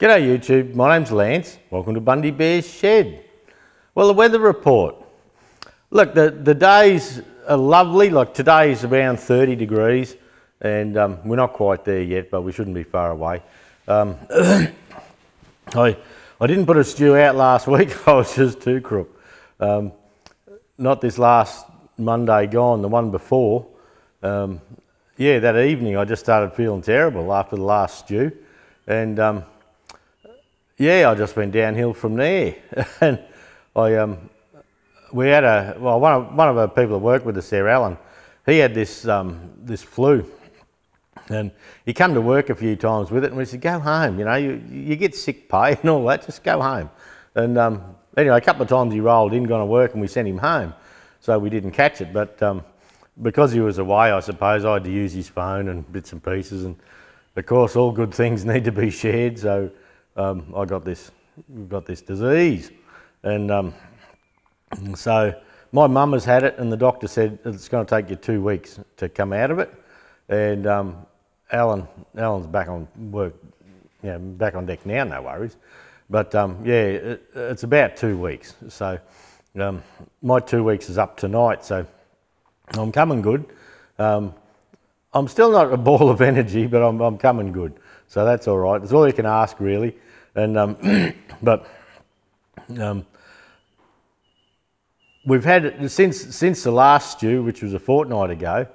G'day YouTube, my name's Lance. Welcome to Bundy Bear's Shed. Well, the weather report. Look, the days are lovely. Like today's around 30 degrees and we're not quite there yet, but we shouldn't be far away. I didn't put a stew out last week. I was just too crook. Not this last Monday gone, the one before. Yeah, that evening I just started feeling terrible after the last stew. And yeah, I just went downhill from there. And we had one of our people that worked with us there, Alan, he had this flu, and he come to work a few times with it, and we said, go home, you know, you get sick pay and all that, just go home. And anyway, a couple of times he rolled in, gone to work, and we sent him home, so we didn't catch it. But because he was away, I suppose I had to use his phone and bits and pieces, and of course all good things need to be shared, so we've got this disease. And so my mum has had it, and the doctor said it's going to take you 2 weeks to come out of it. And Alan's back on work, you know, back on deck now, no worries. But yeah, it's about 2 weeks. So my 2 weeks is up tonight, so I'm coming good. I'm still not a ball of energy, but I'm coming good. So that's all right. It's all you can ask, really. And we've had it since the last stew, which was a fortnight ago.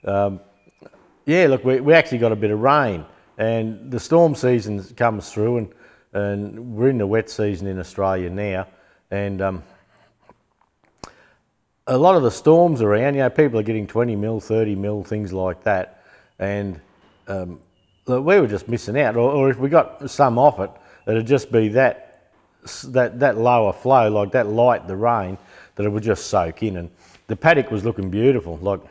Yeah, look, we actually got a bit of rain, and the storm season comes through, and we're in the wet season in Australia now, and a lot of the storms around, you know, people are getting 20 mil, 30 mil, things like that, and look, we were just missing out. Or if we got some off it, it'd just be that lower flow, like that light, the rain, that it would just soak in. And the paddock was looking beautiful. Like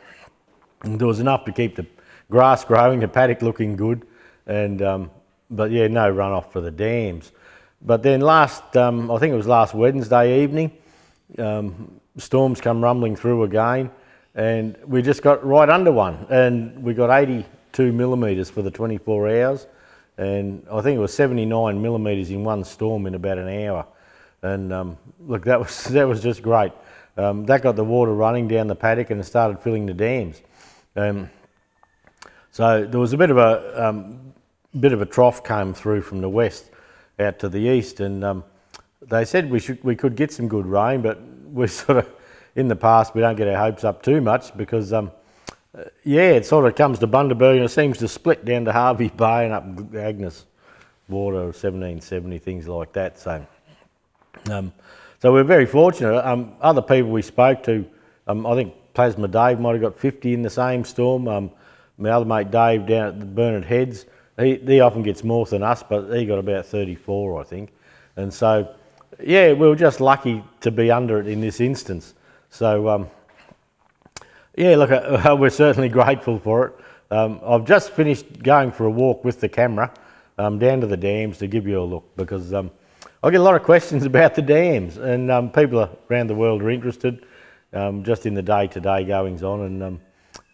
there was enough to keep the grass growing, the paddock looking good, and but yeah, no runoff for the dams. But then I think it was last Wednesday evening, storms come rumbling through again, and we just got right under one, and we got 82 millimetres for the 24 hours, and I think it was 79 millimetres in one storm in about an hour. And look, that was just great. That got the water running down the paddock, and it started filling the dams. So there was a bit of a trough came through from the west out to the east, and they said we could get some good rain, but we're sort of, in the past, we don't get our hopes up too much, because yeah, it sort of comes to Bundy Bear and it seems to split down to Harvey Bay and up Agnes Water, 1770, things like that. So so we're very fortunate. Other people we spoke to, I think Plasma Dave might have got 50 in the same storm. My other mate Dave down at the Burnett Heads, he often gets more than us, but he got about 34, I think. And so, yeah, we were just lucky to be under it in this instance. So, yeah, look, we're certainly grateful for it. I've just finished going for a walk with the camera down to the dams to give you a look, because I get a lot of questions about the dams, and people around the world are interested just in the day-to-day goings on,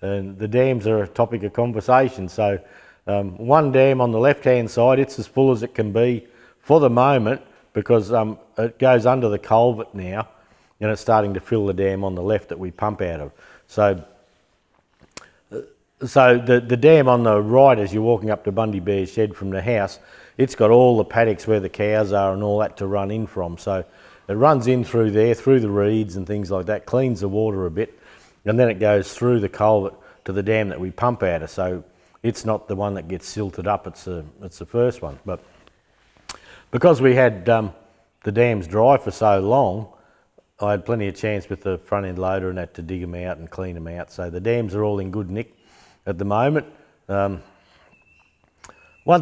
and the dams are a topic of conversation. So one dam on the left-hand side, it's as full as it can be for the moment, because it goes under the culvert now, and it's starting to fill the dam on the left that we pump out of. So the dam on the right, as you're walking up to Bundy Bear's Shed from the house, it's got all the paddocks where the cows are and all that to run in from. So it runs in through there, through the reeds and things like that, cleans the water a bit, and then it goes through the culvert to the dam that we pump out of. So it's not the one that gets silted up, it's the first one. But because we had the dams dry for so long, I had plenty of chance with the front end loader and that to dig them out and clean them out. So the dams are all in good nick at the moment. One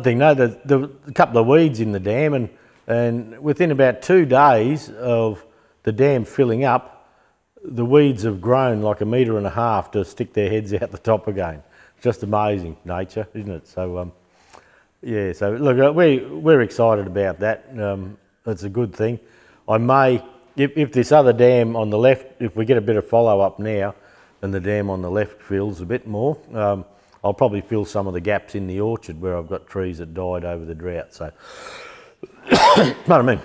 thing, though, there were a couple of weeds in the dam, and within about 2 days of the dam filling up, the weeds have grown like 1.5 metres to stick their heads out the top again. It's just amazing, nature, isn't it? So yeah, so look, we're excited about that. It's a good thing. I may, if this other dam on the left, if we get a bit of follow-up now, and the dam on the left fills a bit more, I'll probably fill some of the gaps in the orchard where I've got trees that died over the drought. So Pardon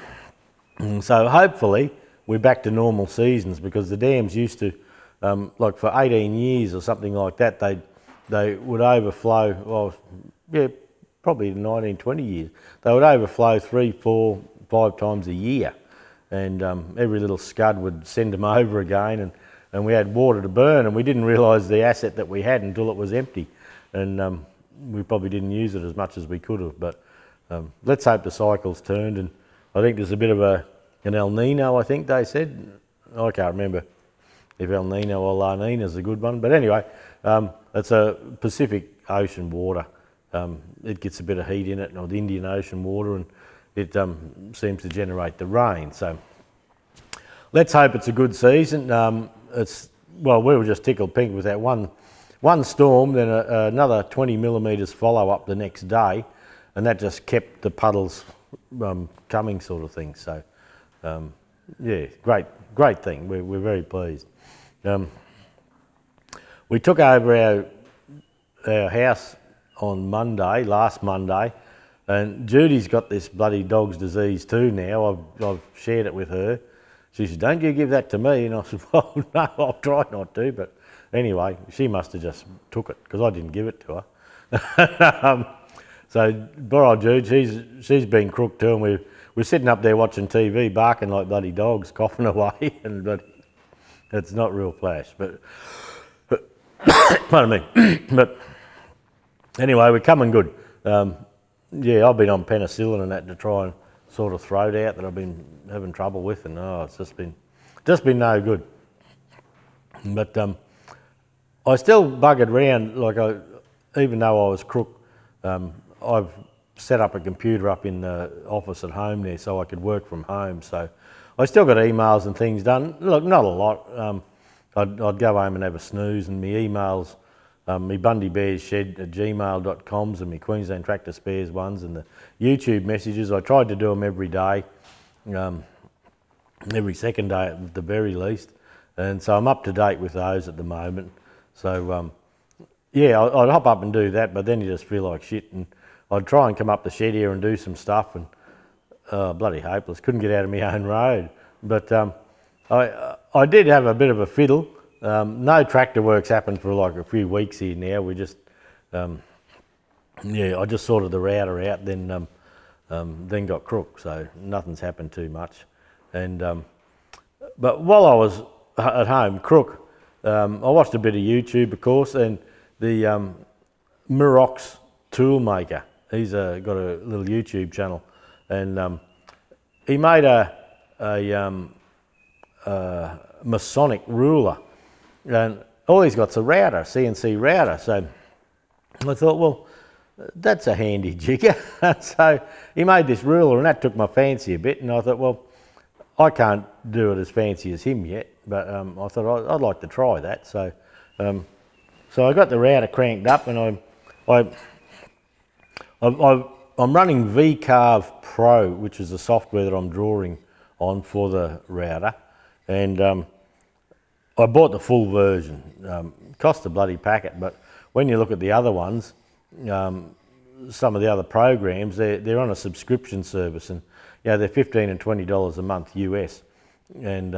me. So hopefully we're back to normal seasons, because the dams used to, like for 18 years or something like that, they would overflow, well, yeah, probably 19, 20 years. They would overflow 3, 4, 5 times a year. And every little scud would send them over again, and we had water to burn, and we didn't realise the asset that we had until it was empty. And we probably didn't use it as much as we could have. But let's hope the cycle's turned, and I think there's a bit of an El Nino, I think they said. I can't remember if El Nino or La Nina's a good one. But anyway, it's a Pacific Ocean water. It gets a bit of heat in it, or the Indian Ocean water, and it seems to generate the rain. So let's hope it's a good season. Well, we were just tickled pink with that one storm, then another 20 millimetres follow up the next day, and that just kept the puddles coming, sort of thing. So yeah, great thing. We're very pleased. We took over our house on Monday, last Monday, and Judy's got this bloody dog's disease too now. I've shared it with her. She said, "Don't you give that to me." And I said, "Well, no, I'll try not to." But anyway, she must have just took it, because I didn't give it to her. So poor old Jude, she's been crook too, and we're sitting up there watching TV, barking like bloody dogs, coughing away, and it's not real flash. But pardon me. But anyway, we're coming good. Yeah, I've been on penicillin and that to try and sort of throat out that I've been having trouble with, and it's just been no good. But I still buggered around, like even though I was crook, I've set up a computer up in the office at home there so I could work from home. So I still got emails and things done. Look, not a lot. I'd go home and have a snooze, and my emails, my bundybearsshed@gmail.coms and my Queensland Tractor Spares ones, and the YouTube messages. I tried to do them every day, every second day at the very least. And so I'm up to date with those at the moment. So yeah, I'd hop up and do that, but then you just feel like shit. And I'd try and come up the shed here and do some stuff, and bloody hopeless. Couldn't get out of my own road. But I did have a bit of a fiddle. No tractor work's happened for like a few weeks here now. We just, yeah, I just sorted the router out, then got crook, so nothing's happened too much. And but while I was at home crook, I watched a bit of YouTube, of course, and the Murox tool maker, he's got a little YouTube channel, and he made a Masonic ruler, and all he's got's a router, CNC router. So I thought, well, that's a handy jigger. So he made this ruler, and that took my fancy a bit, and I thought, well, I can't do it as fancy as him yet, but I thought I'd like to try that. So so I got the router cranked up, and I'm running VCarve Pro, which is the software that I'm drawing on for the router, and I bought the full version. Cost a bloody packet, but when you look at the other ones, some of the other programs, they're on a subscription service, and you know, they're $15 and $20 a month US, and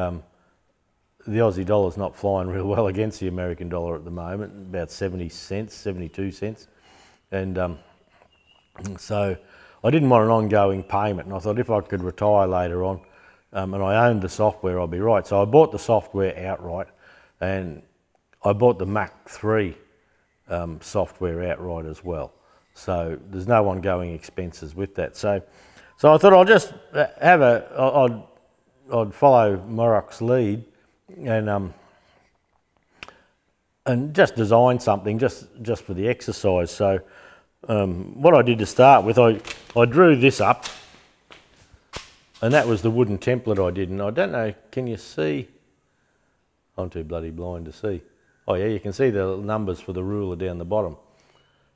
the Aussie dollar's not flying real well against the American dollar at the moment, about 70 cents, 72 cents, and so I didn't want an ongoing payment, and I thought if I could retire later on, and I owned the software, I'd be right. So I bought the software outright, and I bought the Mac 3 software outright as well. So there's no ongoing expenses with that. So I thought I'll just have I'd follow Murox's lead, and just design something just for the exercise. So what I did to start with, I drew this up, and that was the wooden template I did. And I don't know, can you see? I'm too bloody blind to see. Oh yeah, you can see the numbers for the ruler down the bottom.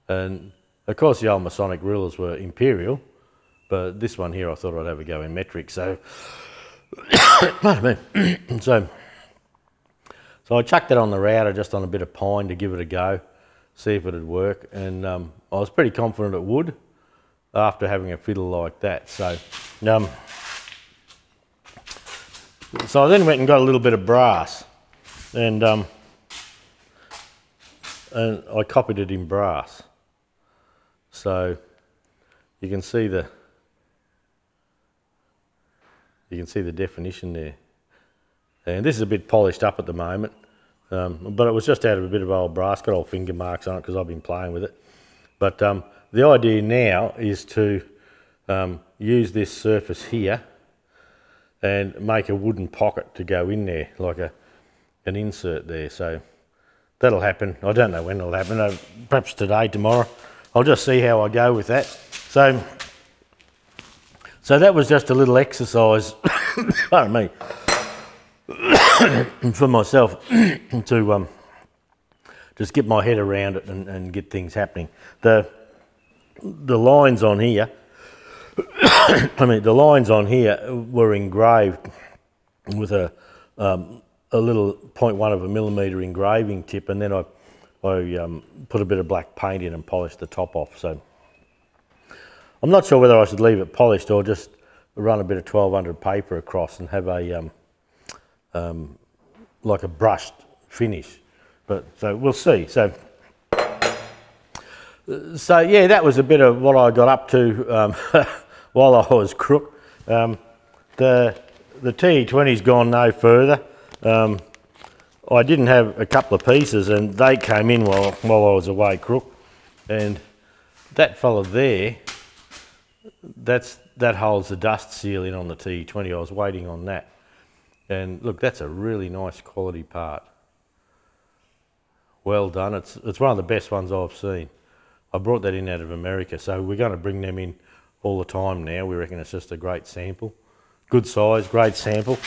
And of course the old Masonic rulers were imperial, but this one here I thought I'd have a go in metric. So, pardon me. So I chucked it on the router just on a bit of pine to give it a go, see if it'd work. And I was pretty confident it would after having a fiddle like that. So So I then went and got a little bit of brass, and I copied it in brass. So you can see the definition there. And this is a bit polished up at the moment, but it was just out of a bit of old brass, got old finger marks on it because I've been playing with it. But the idea now is to use this surface here and make a wooden pocket to go in there, like an insert there. So that'll happen. I don't know when it'll happen, perhaps today, tomorrow. I'll just see how I go with that. So that was just a little exercise, pardon me, for myself to just get my head around it and get things happening. The lines on here, the lines on here were engraved with a little 0.1 of a millimetre engraving tip, and then I put a bit of black paint in and polished the top off. So I'm not sure whether I should leave it polished or just run a bit of 1200 paper across and have a like a brushed finish. But so we'll see. So yeah, that was a bit of what I got up to while I was crook. The TE20's gone no further. I didn't have a couple of pieces, and they came in while I was away crook. And that fella there, that holds the dust seal in on the TE20. I was waiting on that. And look, that's a really nice quality part. Well done. It's one of the best ones I've seen. I brought that in out of America, so we're going to bring them in all the time now. We reckon it's just a great sample. Good size, great sample.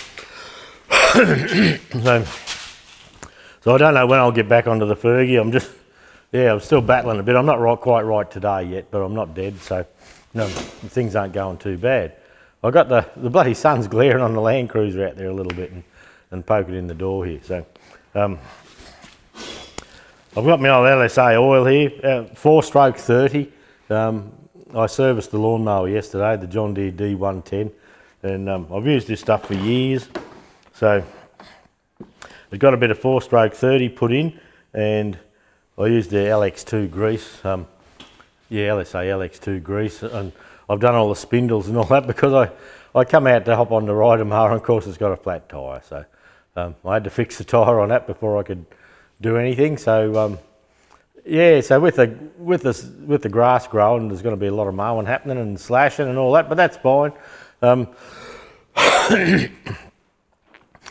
So I don't know when I'll get back onto the Fergie. I'm still battling a bit. I'm not quite right today yet, but I'm not dead, so no, things aren't going too bad. I got the bloody sun's glaring on the Land Cruiser out there a little bit and poking in the door here. So I've got my old LSA oil here, 4-stroke 30. I serviced the lawnmower yesterday, the John Deere D110, and I've used this stuff for years. So it's got a bit of 4-stroke 30 put in, and I used the LX2 grease, LSA LX2 grease, and I've done all the spindles and all that because I come out to hop on the rider mower, and of course it's got a flat tyre, so I had to fix the tyre on that before I could do anything. So yeah, so with the grass growing, there's going to be a lot of mowing happening and slashing and all that, but that's fine.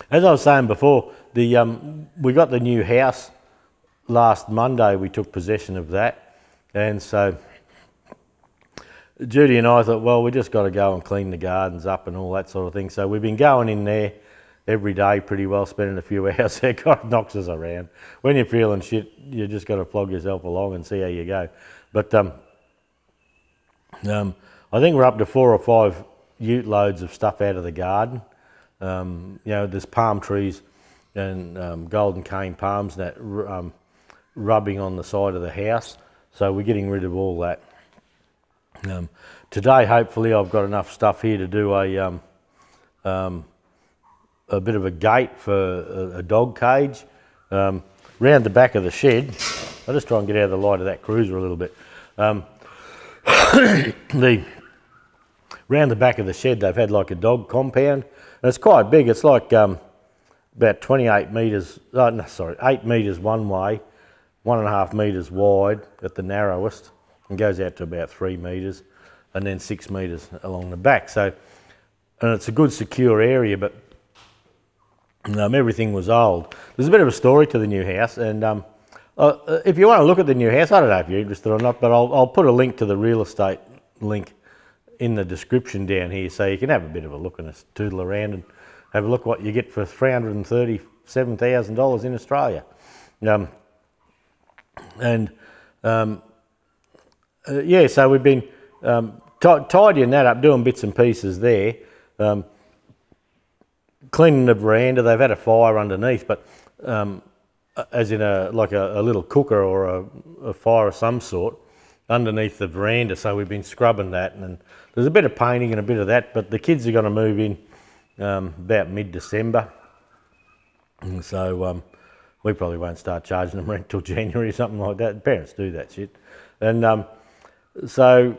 As I was saying before, we got the new house last Monday. We took possession of that, and so Judy and I thought, well, we just got to go and clean the gardens up and all that sort of thing. So we've been going in there every day pretty well, spending a few hours there. God knocks us around. When you're feeling shit, you just got to flog yourself along and see how you go. But I think we're up to 4 or 5 ute loads of stuff out of the garden. You know, there's palm trees and golden cane palms that rubbing on the side of the house. So we're getting rid of all that. Today, hopefully, I've got enough stuff here to do a bit of a gate for a dog cage round the back of the shed. I'll just try and get out of the light of that cruiser a little bit. Round the back of the shed, they've had like a dog compound, and it's quite big. It's like about 28 metres, 8 metres one way, 1.5 metres wide at the narrowest, and goes out to about 3 metres, and then 6 metres along the back. So, and it's a good secure area, but everything was old. There's a bit of a story to the new house, and if you want to look at the new house, I don't know if you're interested or not, but I'll put a link to the real estate link in the description down here, so you can have a bit of a look and tootle around and have a look what you get for $337,000 in Australia. Yeah, so we've been tidying that up, doing bits and pieces there, cleaning the veranda. They've had a fire underneath, but as in like a little cooker or a fire of some sort, underneath the veranda, so we've been scrubbing that, and there's a bit of painting and a bit of that, but the kids are going to move in about mid-December, and so we probably won't start charging them rent till January or something like that. Parents do that shit. And so,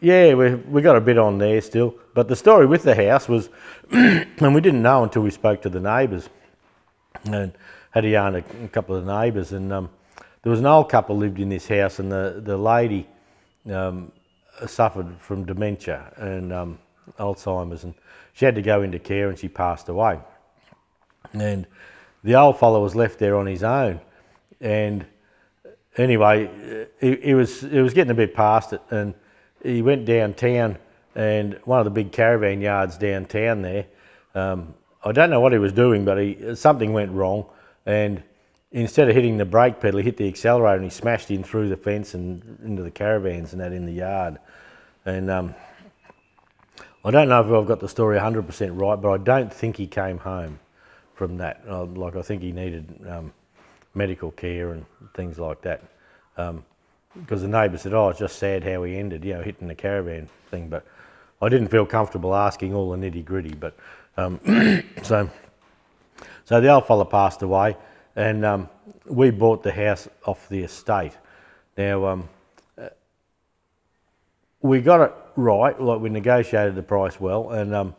yeah, we got a bit on there still. But the story with the house was, and we didn't know until we spoke to the neighbours, and had a yarn a couple of the neighbours, and there was an old couple lived in this house, and the lady suffered from dementia and Alzheimer's, and she had to go into care, and she passed away. And the old fellow was left there on his own, and anyway, he was getting a bit past it, and he went downtown, and one of the big caravan yards downtown there, I don't know what he was doing, but something went wrong, and instead of hitting the brake pedal, he hit the accelerator, and he smashed in through the fence and into the caravans and that in the yard. And I don't know if I've got the story 100% right, but I don't think he came home from that. Like, I think he needed medical care and things like that. Because the neighbour said, oh, it's just sad how he ended, you know, hitting the caravan thing. But I didn't feel comfortable asking all the nitty gritty. But so the old fella passed away, and we bought the house off the estate. Now, we got it right, like we negotiated the price well, and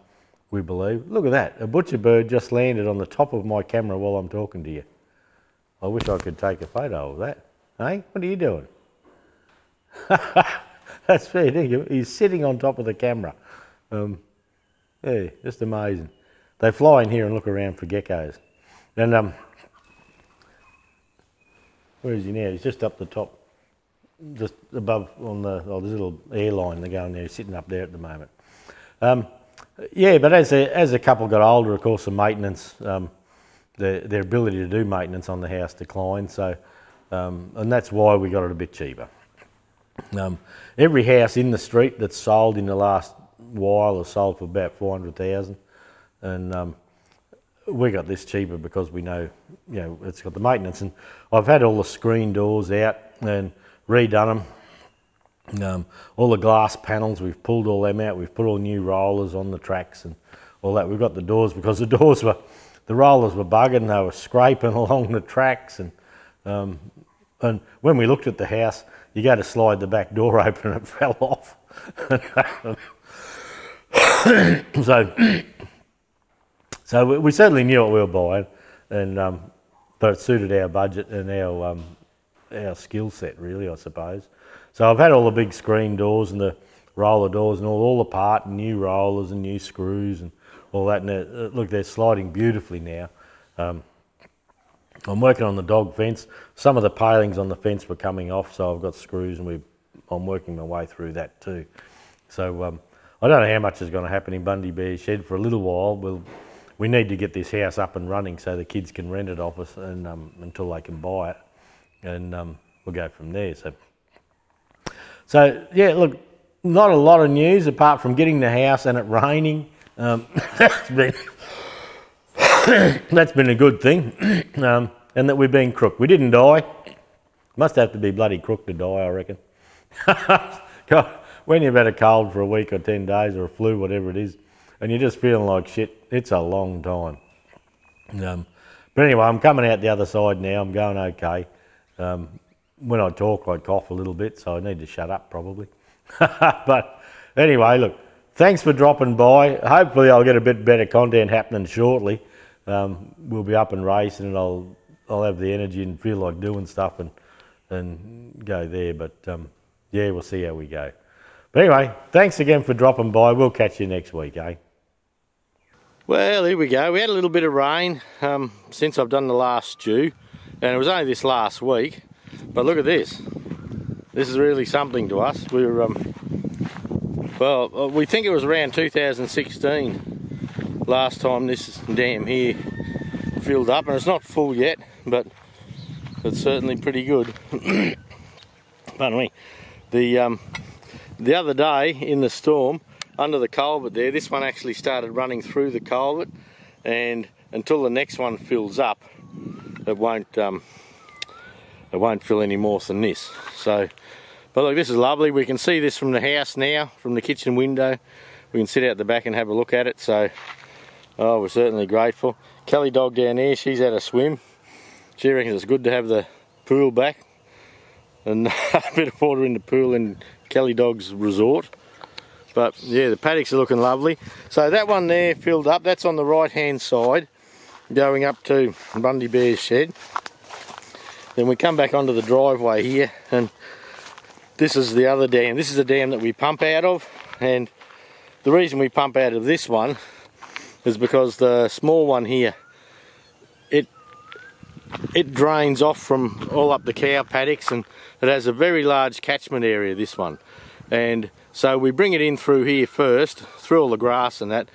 we believe. Look at that, a butcher bird just landed on the top of my camera while I'm talking to you. I wish I could take a photo of that. Hey, what are you doing? That's fair, thank you. He's sitting on top of the camera. Yeah, just amazing. They fly in here and look around for geckos. And where is he now? He's just up the top, just above on the there's a little airline they're going there. He's sitting up there at the moment. Yeah, but as a couple got older, of course, the maintenance, their ability to do maintenance on the house declined. So, and that's why we got it a bit cheaper. Every house in the street that's sold in the last while has sold for about 400,000, and we got this cheaper because we know, you know, it's got the maintenance. And I've had all the screen doors out and redone them. All the glass panels, we've pulled all them out. We've put all new rollers on the tracks and all that. We've got the doors because the rollers were bugging. They were scraping along the tracks, and when we looked at the house, you go to slide the back door open and it fell off. So we certainly knew what we were buying, and but it suited our budget and our skill set, really, I suppose. So I've had all the big screen doors and the roller doors and all apart, and new rollers and new screws and all that. And look, they're sliding beautifully now. I'm working on the dog fence. Some of the palings on the fence were coming off, so I've got screws, and I'm working my way through that too. So I don't know how much is going to happen in Bundy Bear's shed for a little while. We need to get this house up and running so the kids can rent it off us, and until they can buy it, and we'll go from there. So yeah, look, not a lot of news apart from getting the house and it raining. That's been a good thing, and that we've been crooked. We didn't die. Must have to be bloody crook to die, I reckon. God, when you've had a cold for a week or 10 days or a flu, whatever it is, and you're just feeling like shit, it's a long time. But anyway, I'm coming out the other side now. I'm going okay. When I talk, I cough a little bit, so I need to shut up probably. But anyway, look, thanks for dropping by. Hopefully I'll get a bit better content happening shortly. We'll be up and racing, and I'll have the energy and feel like doing stuff and go there. But yeah, we'll see how we go. But anyway, thanks again for dropping by. We'll catch you next week, eh? Well, here we go. We had a little bit of rain since I've done the last stew, and it was only this last week. But look at this. This is really something to us. We were, well, we think it was around 2016 last time this dam here filled up, and it's not full yet, but it's certainly pretty good. Pardon me. The other day in the storm, under the culvert there, this one actually started running through the culvert, and until the next one fills up, it won't fill any more than this. So, But look, this is lovely. We can see this from the house now, from the kitchen window. We can sit out the back and have a look at it, so oh, we're certainly grateful. Kelly dog down there, she's had a swim. She reckons it's good to have the pool back and a bit of water in the pool in Kelly dog's resort. But yeah, the paddocks are looking lovely. So that one there filled up, that's on the right hand side, going up to Bundy Bear's shed. Then we come back onto the driveway here, and this is the other dam. This is the dam that we pump out of, and the reason we pump out of this one is because the small one here, it drains off from all up the cow paddocks, and it has a very large catchment area, this one. And so we bring it in through here first, through all the grass and that,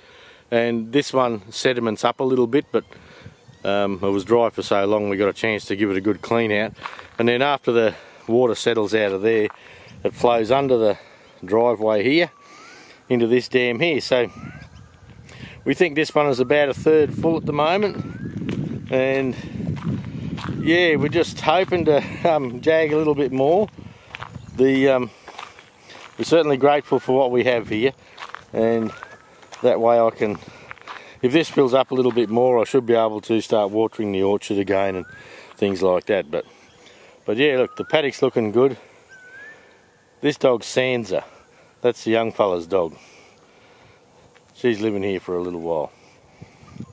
and this one sediments up a little bit, but it was dry for so long we got a chance to give it a good clean out. And then after the water settles out of there, it flows under the driveway here into this dam here. So we think this one is about 1/3 full at the moment, and yeah, we're just hoping to jag a little bit more. We're certainly grateful for what we have here, and that way I can, if this fills up a little bit more, I should be able to start watering the orchard again and things like that. But yeah, look, the paddock's looking good. This dog's Sansa. That's the young fella's dog. She's living here for a little while.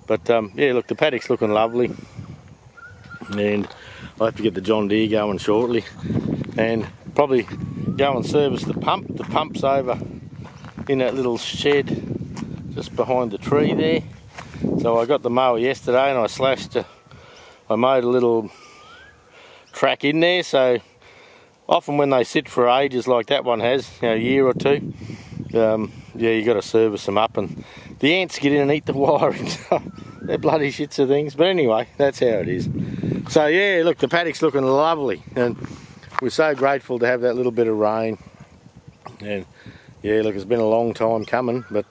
But yeah, look, the paddock's looking lovely. And I'll have to get the John Deere going shortly, and probably go and service the pump. The pump's over in that little shed just behind the tree there. So I got the mower yesterday and I mowed a little track in there. So often when they sit for ages like that one has, you know, a year or two, yeah, you got to service them up, and the ants get in and eat the wiring. They're bloody shits of things. But anyway, that's how it is. So yeah, look, the paddock's looking lovely, and we're so grateful to have that little bit of rain. And yeah, look, it's been a long time coming, but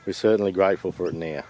we're certainly grateful for it now.